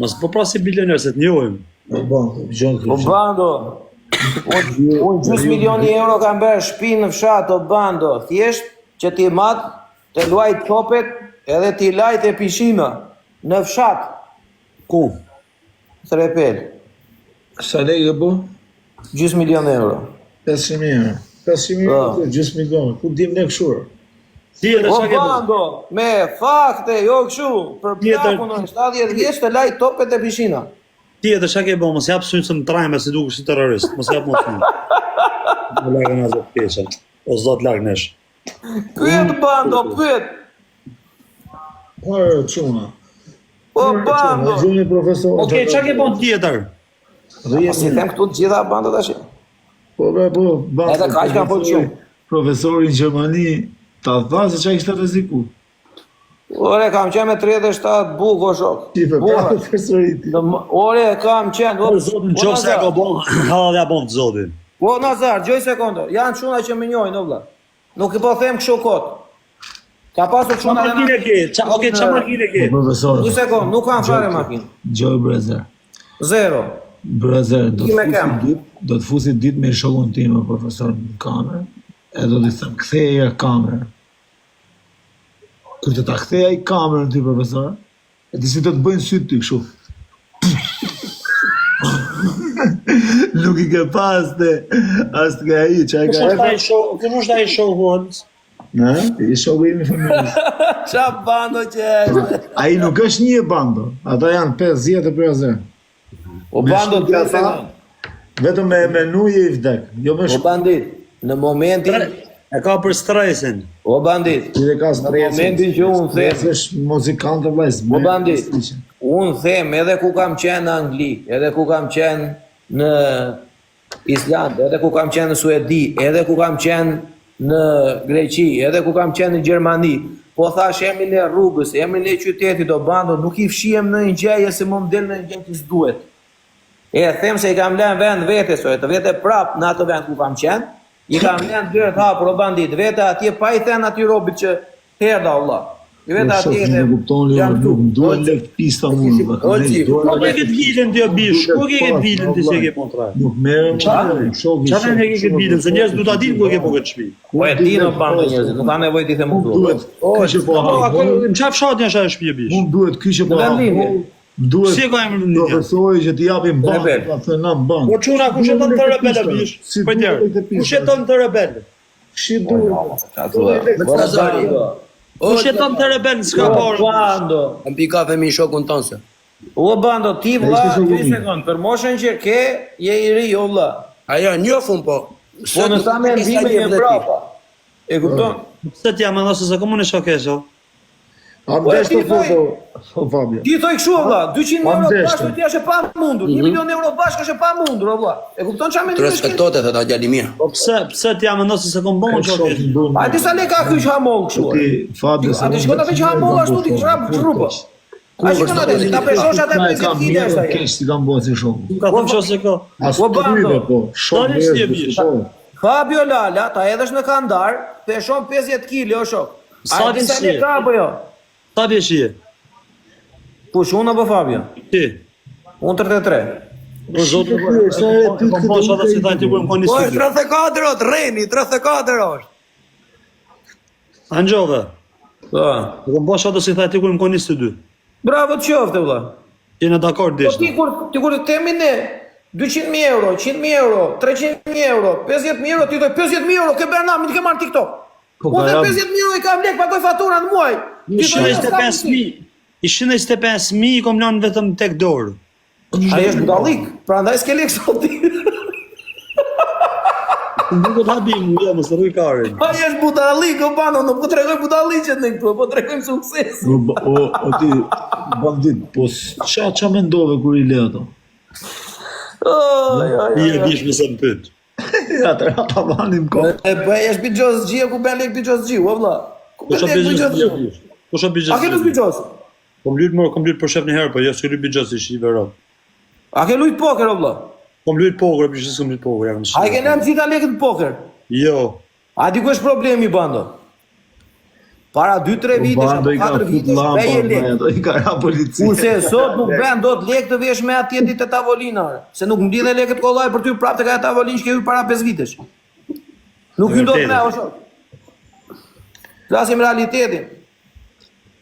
Mas po pra si bilioner se të njohin. O bando, unë gjys milioni euro kam bërë shpi në fshat, o bando, thjesht që ti matë të luajt topet edhe ti lajt e pishima në fshat. Ku? Threpel, Sa lejë bo? gjys milion euro. 500.000 euro. 500.000 euro, gjys milion. Ku dim ne këshurë? Ti edhe O qa ke bërë? bando, me fakte, jo këshu, për plakun në 70 vjeç të lajt topet e pishina. Ti edhe qa ke bërë, mos jap synë se më trajme si duke si terrorist. Mos jap më synë. Më lagën a zotë pesha. O zotë lagë nesh. Pyet bando, pyet. Parë, quna. O bando. Gjuni profesor. Okej, qa ke bërë tjetër? Si them këtu të gjitha bando tash. Po, Edhe kaq ka po shumë. Profesori në Gjermani, ta tha se qa ishte reziku. Ore, kam qenë me 37 buk, o shok. Qife, pra profesoriti. Ore, kam qenë. Zotin qo se ka bon, ha dhe ja bon të zotin. Po, Nazar, gjoj sekundë. Janë quna që më njojnë, o vlla. Nuk i po them kështu kot. Ka pasur Qa quna makine ke? Oke, qa makine ke? Profesor, Një sekundë, nuk kam fare makinë. Gjoj Brezer. Zero. Brezer, do Ki me kam? të fusit dit me shokun tim, o profesor, në kamerë, e do të thëmë, ktheja kamerë. Kur të ta ktheja i kamerën ti, profesor, e ti si do të bëjnë sytë ty kështu. Nuk I ke pas as të ka I, që e ka Ku është ai shoku Holmes? I shoku imi familjes. Qa bando që është? Ai nuk është një bando, ata janë 50 për azë. O bando të ata, vetëm me menuje I vdek, jo me O bandit, në momentin... E ka për stresin. O bandit, Që ka në momentin që unë them... është muzikant të vajzë. O bandit, unë them edhe ku kam qenë në Angli, edhe ku kam qenë në Island, edhe ku kam qenë në Suedi, edhe ku kam qenë në Greqi, edhe ku kam qenë në Gjermani, po thash emrin e rrugës, emrin e qytetit o bando, nuk I fshihem në një gjeje se më del në një gjeje që s'duhet. E them se I kam lënë vend vetes, të vete prap në atë vend ku kam qenë, I kam lënë dyert hapur o bandit, vete atje pa I thënë atij robit që herda Allah. I vete atje e jam këtu. Duhet lek pista mund. Ku ke këtë vilën ti o bish? Ku ke këtë vilën ti se ke kontra? Nuk merrem. Çfarë ne ke këtë vilën? Se njerëz du ta dinë ku ke po këtë shtëpi. Po e dinë bando njerëzit, nuk ka nevojë ti them këtu. Duhet. Kishë po ha. Në çfarë fshatin është ajo shtëpi bish? Mund duhet kishë po ha. Duhet. Si ka emrin në profesori që t'i japim bank, ka thënë na bank. Po çuna kush jeton të rebel bish? Po tjerë. Kush jeton të rebel? Si duhet. Kush jeton të rebel s'ka parë. Bando. Në pi kafe mi shokun tonë se. O bando, ti vlla, 2 sekond, për moshën që ke, je I ri o vlla. Ajo, njofun po. Po në sa me ndime je brapa. E kupton? Pse ti ama nëse se komunë shokeso? A mdesh të foto, Fabio. Ti thoj kështu vlla, 200.000 euro bashkë ti është e pamundur, 1 milion euro bashkë është e pamundur o vlla. E kupton çfarë mendoj? Të respektote thot a djali mirë. Po pse ti ama nëse se kom bon shokeso? A ti sa le ka kyç hamoll kështu? Ti Fabio A ti shkon atë që hamoll ashtu ti çfarë çrupa? A shkon atë ta peshosh atë 50 kg është ai. Kesh ti kam bërë si shoku. Ka thënë çose ka. As po dyve po. Shok. Fabio Lala, ta edhësh në kandar, peshon 50 kg o shok. Sa A ti sa ti le ka apo jo? Sa beshje? Push unë apo Fabio? Ti. Unë 33. Po zotë sa ti të bësh atë si thajti ku më Po, koni. 34 ot, reni, 34 është. Angjova. Po. Do të bësh atë si thajti ku më koni së dy. Bravo të qofte vlla. Jena dakord Po desh. ti kur të themi ne 200.000 euro, 100.000 euro, 300.000 euro, 50.000 euro, ti thoj 50.000 euro, ke Bernam, ti ke marrë TikTok. Unë dhe 50.000 euro I kam lek, pagoj fatura në muaj. Ishin 25.000 I kom lanë vetëm tek dorë. Ai është budallik, prandaj s'ke lek sot ti. Nuk do të habim, jo, mos rruj karin. Ai është budallik, o bano, nuk po tregoj budalliqet në këtu, po tregojmë sukses. O ti bandit, po ça mendove kur I le ato? I e bish me se më pyet. Ata vanim ko. E bëj është Bixhoz Xhia ku bën lek Bixhoz Xhiu, o vlla. Ku Kusha bën lek Bixhoz Bixhoz Xhiu? Xhiu? Kusha Bixhoz A ke lujt Bixhoz? Kom lyt për shef një herë, po jo s'ke lyt Bixhoz ishi I verë. A ke lujt poker o vlla? Kom lyt poker, për s'kom lyt poker, jam në A ke nëm cita lekët në poker? Jo. A di ku është problemi bando? Para 2-3 vitesh apo 4 vitesh bëje lek. I ka ra policia. Kurse sot nuk bën dot lek të vesh me atje ditë tavolina, se nuk mblidhe lekët kollaj për ty prapë tek ajo tavolinë që ke hyrë para 5 vitesh. Nuk hyn dot me o shok. Flasim realitetin.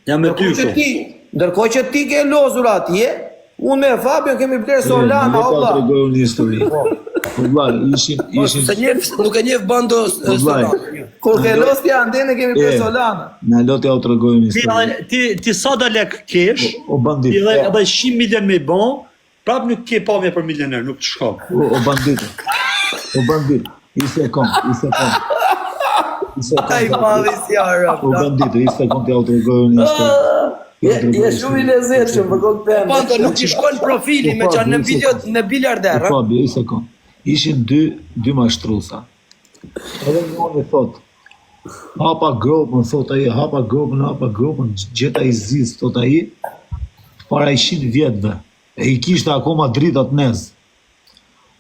Jam me ty kështu. Ndërkohë që ti ke lozur atje, unë me Fabio kemi bler Solana o vlla. Tregoj një histori. Po vlla, ishin Se njef, nuk e njef bando Solana. Kur ke los ti andene kemi bler Solana. Na lot ja u tregoj një histori. Ti sa da lek kesh, O bandit. ti edhe 100 milion me bon, prap nuk ke pamje për milioner, nuk të shkon. O bandit. O bandit. Ise kom. Ai madhi si arab. O bandit, ise kom t'ja u tregoj një histori. Je shumë I lezetshëm për këtë temë. Bando nuk I shkon profili me qanë në video në biljardera. Fabi, ise kom. Ishin dy mashtrusa. Edhe njëri thot, hapa gropën, thot ai, hapa gropën, gjeta I zis, thot ai, para 100 vjetëve. E I kishte akoma dritat nez.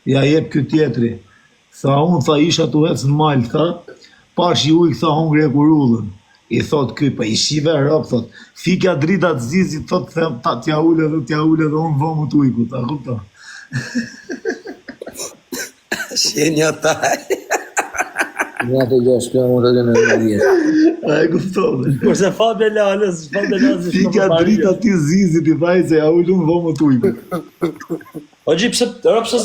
Ja jep ky tjetri. Tha unë, tha isha tu hec në mal, tha, pash ju I tha hongre e kurullën. I thot ky, pa I shive rap, thot, fikja dritat zizit, thot, them, ta t'ja ule dhe unë vëmë të ujku, ta kupta. Shenja taj. Nga të 6 kilometra dhe në 10. A e kuptove. Kurse Fabi Lalës, Fika drita ti zizit i thaj se ja ullun vëmë të ujtë. O gji, pse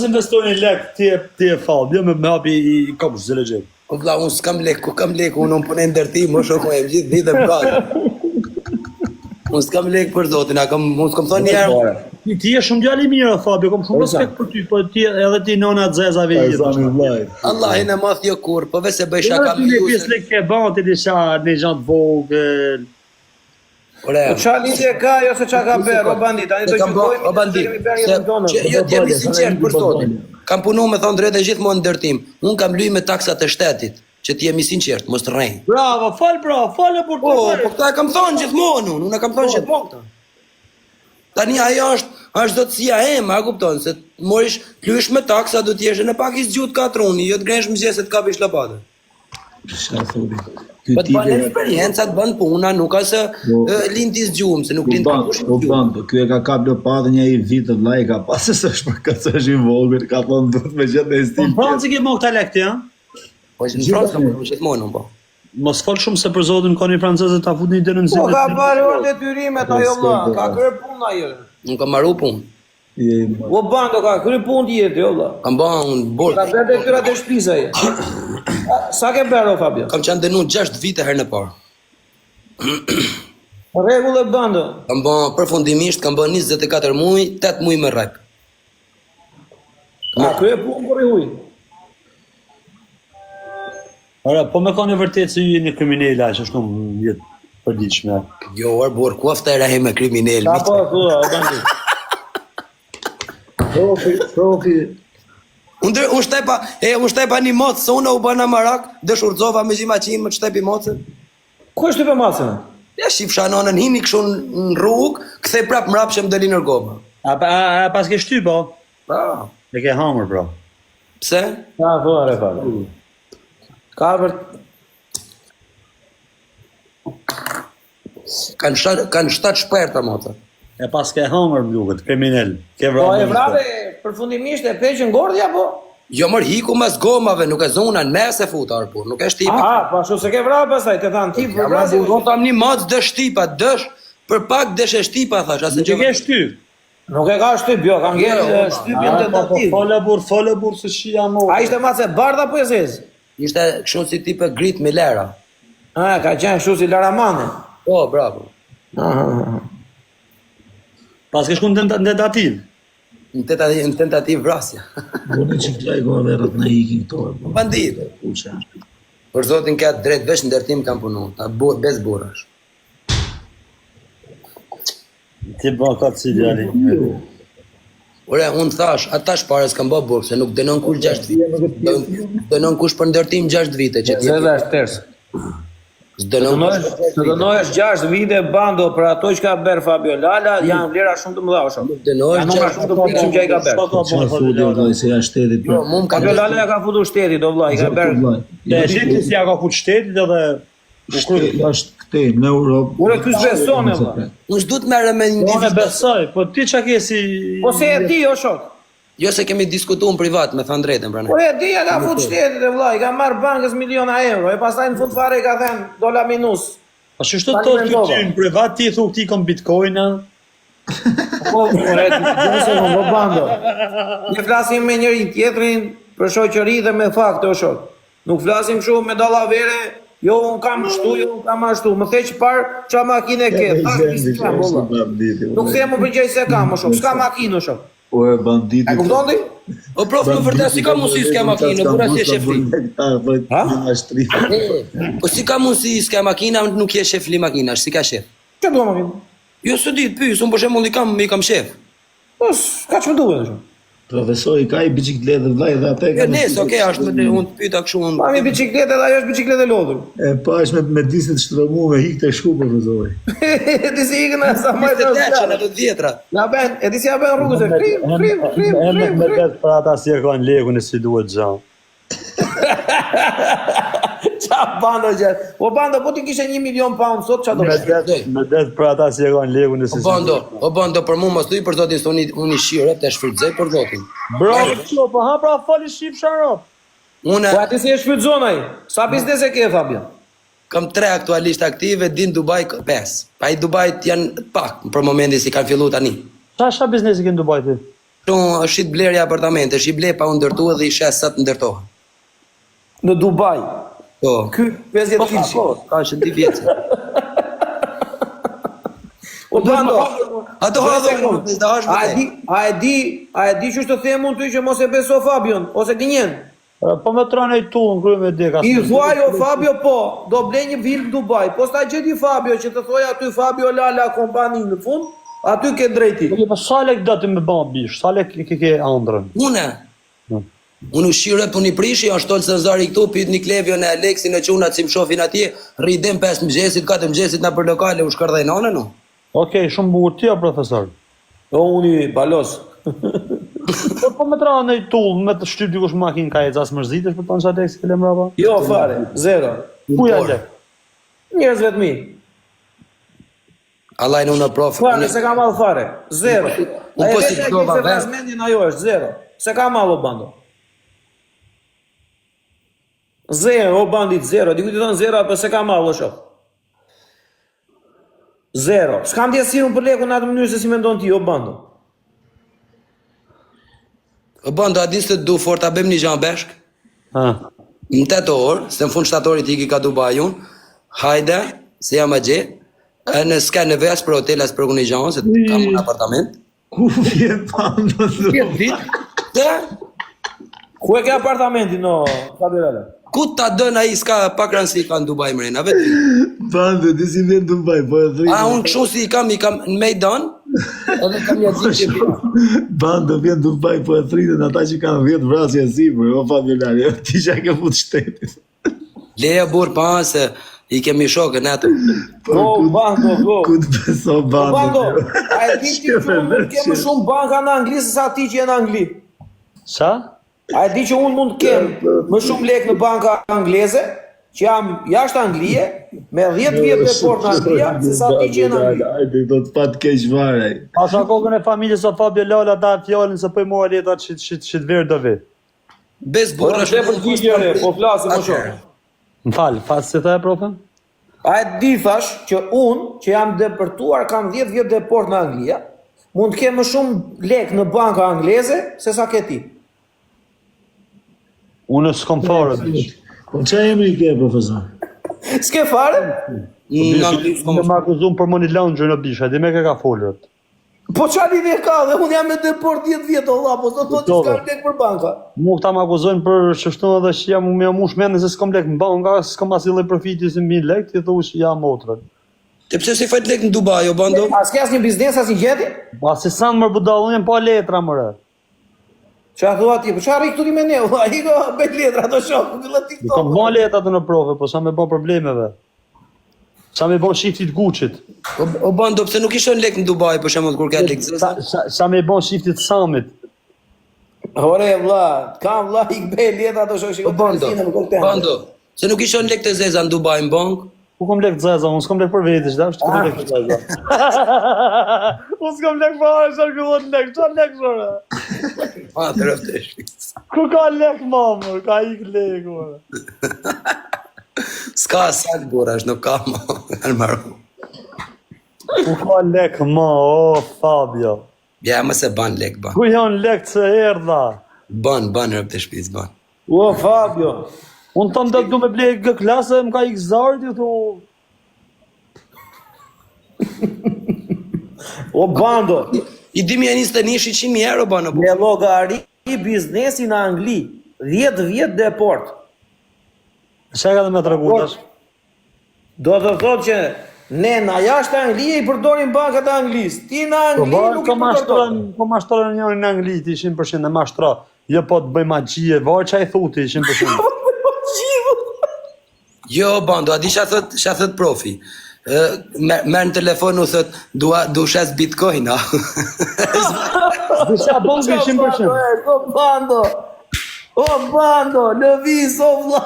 s'investojnë lek ti e Fabi, jo me hapi i kapush zë legjek. O vlla, unë s'kam lek, ku kam lek, unë punë ndërtim, më shokoj e gjithë ditë e prallë. Unë s'kam lek për zotin, unë s'kam thonë njerë. Ti je shumë djali mirë, Fabi, kom shumë respekt për ty, po ti edhe ti nona të zezave i jetë. Allah e në math jo kur, po vese bëj shaka Ti një pjesë lek ke banti disha në gjatë vogël. Ore, Po qa lidhje ka, jo se qa ka bërë, o bandit, tani të gjykojmë, o bandit, jo t'jemi sinqert për zotin. Kam punu me thonë drejt e gjithmonë ndërtim. Unë kam luj me taksat e shtetit, që t'jemi sinqert, mos të rrejnë. Bravo, fal për Po këta e kam thonë gjithmonë unë e kam thonë gjithmonë këta. Tani ajo është dotësia eme, a kupton, se morish luish me taksa, do t'jeshe në pak i zgjut katruni, jo t'grensh mëgjes e t'kapish lapatë. Po të banë eksperjenca, të banë puna, nuk ka se lind t'i zgjumë, se nuk lind t'i kush t'i zgjumë. Kjo e ka kap lapatë një i vitët, la i ka pasë se është për këtë është i vogër, ka thonë dhëtë me gjithë në stil. Po Francë ke mo këta lekti, ha? Po që në Francë kam përru gjithmonë, po. Mos fol shumë se për zotin ka një franceze ta fut një denonzim. Po ka parë orë detyrimet ajo vlla, ka kryer punë ajo. Unë kam marru punë. O bando ka kryer punë tjetër jo vlla. Kam bërë unë Ka borë. bërë detyrat e shtëpisë ai. Sa ke bërë o Fabio? Kam qenë dënuar 6 vite herë në parë. Rregull e bando. Kam bërë përfundimisht, kam bërë 24 muaj, 8 muaj me rrep. Ka kryer punë për i huj. Ora, po me ka një vërtet se ju jeni kriminela që është në jetë përditshme. Jo, orë borë, ku aftë e rahe me kriminel. Ka po thua, o bandit. Profi, Unë shtepa një mocë, se unë u bëna marak, dëshurdzova me gjima qimë më të shtepi mocën. Ku është të për masën? Ja shifë shanonën, hini këshu në rrugë, këthej prapë mrapë që më dëli nërgoma. A pas ke shty, po? Ah, E ke hamër, bro. pse? Ka thua, re Fabio. Ka për... Kanë 7 shperta mocë. E pas ke hamër më duket, kriminal. Ke Po e vrarë. vrave përfundimisht e peqën gordja po? Jo mërë hiku mes gomave, nuk e zona në mes e futa arpur, nuk e shtipa. Aha, po ashtu se ke vrave pasaj, të thanë ti për Ja vrasje. unë tam një mocë dë shtipa, dësh, për pak dësh e shtipa, thash, asë Që ke shty? Nuk e ka shtyp, jo, ka ngjerë shtypjen tentativ. Fole bur se shi jam A ishte mace bardha po e zez? Ishte kështu si tipe grit me lera. A, ka qenë kështu si Laramane. Po, bravo. Aha. Pas ke shku në tentativ. Në tentativ vrasja. Bune që klaj go dhe rët në ikin këto. Bandit. Për zotin ka drejt vesh ndërtim kam punu, ta bez burash. Ti ba ka të si djali. Ore, unë thash, ata shpare s'kam bë burë, se nuk dënon kush 6 vite. Dënon kush për ndërtim 6 vite, që ti. Zedha është tërës. S'dënon kush. Të dënojsh 6 vite bando për ato që ka bërë Fabio Lala, janë vlera shumë të mëdha o shumë. Dënosh Janë numra shumë të pikshëm që ai ka bërë. Qa fulli o doj se ja shtetit. Jo, mu më ka Fabio Lala ja ka futur shtetit, o vlla, i ka bërë. Te e shqipti si ja ka fut shtetit edhe... Ashtë këte, në Europë. Ure ky s'beson e vlla. Unë s'du të merre me një Unë e individ. besoj, po ti qa ke si... Po se e di o shok. Jo se kemi diskutuar në privat, me thënë drejtën pra Po ne. e di ja ka fut shtetit e vlla, i ka marrë bankës miliona euro, e pastaj në fund fare i ka thënë dola minus. Po që shto të të ty në privat ti thuk ti kom bitcoina? Po, ore, se më bando. Ne flasim me njëri tjetrin për shoqëri dhe me fakte o shok. Nuk flasim shumë me dallavere, jo unë kam kështu, jo unë kam ashtu. Më the që parë qa makine ke, thash pisi kam, valla. Nuk the më përgjej se kam o shok, s'ka makinë o shok. O e banditi. E kupton ti? O prof, në vërtet si ka mundësi s'ka makinë, bura si e shefri. Po si ka mundësi s'ka makina, nuk je shefli makina, si ka shef. Ço do makinë? Jo së ditë pyes, unë për shembull i kam shef. Po, ka çmë duhet o shok. Profesori ka i bicikletë vllai dhe atë Jo nesë, okay, është me unë të pyeta kështu unë. Mami bicikletë dhe ajo është bicikletë e lodhur. E pash me disit shtromuar me hikte shku profesori. Ti si ikën sa më Ishte të teqen ato dhjetra. Na bën, e di si ja bën rrugës e krim. Me vetë për ata si e kanë lekun e si duhet gjanë. Qa bando gjatë? O bando, po ti kishe 1 milion pound sot, qa do Me vetë për ata si e kanë lekun e si O bando, për mua mos thuj për zotin se unë i shire, të shfrytëzoj për zotin. Bravo, po ha pra fali shqip sharop. Unë Po aty si e shfrytëzon ai? Sa biznes e ke Fabian? kam 3 aktualisht aktive, din Dubai 5. Pa i Dubajt janë pak, për momentin si kanë fillu tani. Sa biznesi ke në Dubai ti? Shumë shit blerja apartamente, shi ble pa u ndërtua dhe i shes sa të ndërtohen. Në Dubai. Po, Ky 50 kg. ka që 10 vjetë. O Bando, Ato hadho unë, da është vëtej. a e di që të them unë ty që mos e beso Fabion, ose gënjen? Po me tranë i tullën, kërë me deka. I thua jo Fabio po, do ble një vilë në Dubai. Po sta gjeti Fabio që të thoi aty Fabio Lala kompani në fund, aty ke drejti. Po sa lek do të më bën bish? Sa lek ke ëndrën? Unë ushqyret për një prishi, janë shtolë Cezari këtu, pyt një Klevion e Aleksin e qunat si më shofin atje, rridim 5 mëgjesit, 4 mëgjesit në për lokale, u shkardhej nane, no? Okej, shumë bukur ti, profesor. O, unë balos. Po me tranë i tullë, me të shtyp dikush makinë ka e casë mërzitesh për tonë sa lek si ke lemrapa? Jo, fare, zero. Kuja lek? Njerëz vetëmi. Allah i në prof. Fare, se ka malë fare, zero. Unë po si të qdova se vend. razmendin ajo është, zero. Se ka malë o Bando. Zero, o bandit, zero. Diku ti thonë zero, apo se ka malë o shok. Zero. S'kam djesi unë për leku në atë mënyrë se si me ndonë ti, o Bando. O bando, a disë të du fort, a bëm një gjanë beshk? Në 8 orë, se në fund shtatorit i ki ka Dubai unë, hajde, se jam a gje, e në s'ka në ves për hotel, as për një gjanë, se kam në apartament. Ku vjen Bando? Dhe, Ku e ke apartamenti no Fabiola? ku ta dën ai s'ka pak rëndësi ka në Dubai mrena, vetë. Bando, ti si vjen Dubai, po e thëj. A, unë kështu si i kam në Mejdan, edhe kam një gjithë që bërë. Bando vjen Dubai, po e thritën ata që kanë 10 vrasje sipër, o Fabiola, ti që ke fut shtetit. Leja burë pa, se i kemi shokën atë. Go, Bando, go. Ku të beso Bando? Bando, a e di ti që unë ke më shumë banka në Angli se sa ti që je në Angli? Sa? A e di që unë mund të kem më shumë lek në banka angleze, që jam jashtë Anglije, me 10 vjetë deport në Anglia, se sa ti që je në Angli. Ajde, do të pat keq vare. Pasha kokën e familjes o Fabio Lala da fjallin se po i mora letat që të verë do vi. Bez Po burra në shte për gjithjere, po flasë më shumë. Më falë, fasë si thë e profën? A e di thash që unë, që jam depërtuar, kam 10 vjetë deport në Anglia, mund të kem më shumë lek në banka angleze, se sa ke ti. Unë s'kom fare, bish. Po që emri ke, profesor? S'ke fare? në Angli Në më akuzum për money laundry në bish, di me ke ka folët. Po qa lidhje ka dhe unë jam me deport 10 vjetë, Allah, po s'do të të s'kam lek për banka. Mu këta më akuzojnë për qështu edhe që jam me mush mendin se s'kom lek në banka, s'kom asile profiti si mbi lek, ti thu që jam motrën. Te pse si fajt lek në Dubai, o bando? A s'ke as një biznes, as një gjeti? Pa si sanë mërë budallën, jem pa letra mërë. Qa thua ti, po qa rri këtu ti me ne, a i ka bet letra, do shokë, këllë Kom TikTok. ba letra të në profe, po sa me ba problemeve. Sa me ba shiftit Gucci-t. O bando, pse nuk ishon lek në Dubai, për shembull kur ka lek zeza? Sa me ba shiftit Samit. Ore, vla, kam vla, i këbe letra, do shokë, O bando, se nuk ishon lek të zeza në Dubai në bank? Ku kom lek të zeza, unë s'kom lek për veti, qda është kom lek të zeza. Unë s'kom lek për arë, shërë këllon lek, qa lek shërë? Pa, të rëftë e shpitës. Ku ka lek mamër, ka ik lek, mërë. S'ka sak burash, nuk ka ma, në maru. Ku ka lek ma, o Fabio. Ja, më se ban lek, ban. Ku janë lek të erdha? Ban, rëftë e shpitës, ban. O, Fabio. Unë tëmë dhe du me blek gë klasë, më ka ik zardi, thu. O, Bando, I 2021 100.000 euro, bano. me logari biznesi në Angli, 10 vjetë deport. Shë ka dhe me të regutash? Do të thotë që ne në jashtë Anglije i përdorim bankat e Anglisë. Ti në Angli nuk i përdorën. Po mashtrën njëri në Angli, ti 100% e mashtra. Jo po të bëj magjie, varë që a i thuti 100%. Jo, bando, a di që a thët profi. Merë në telefonu, thët, du shes bitcoin, a? Dësha banki 100%. O, Bando, lëviz, o, vla.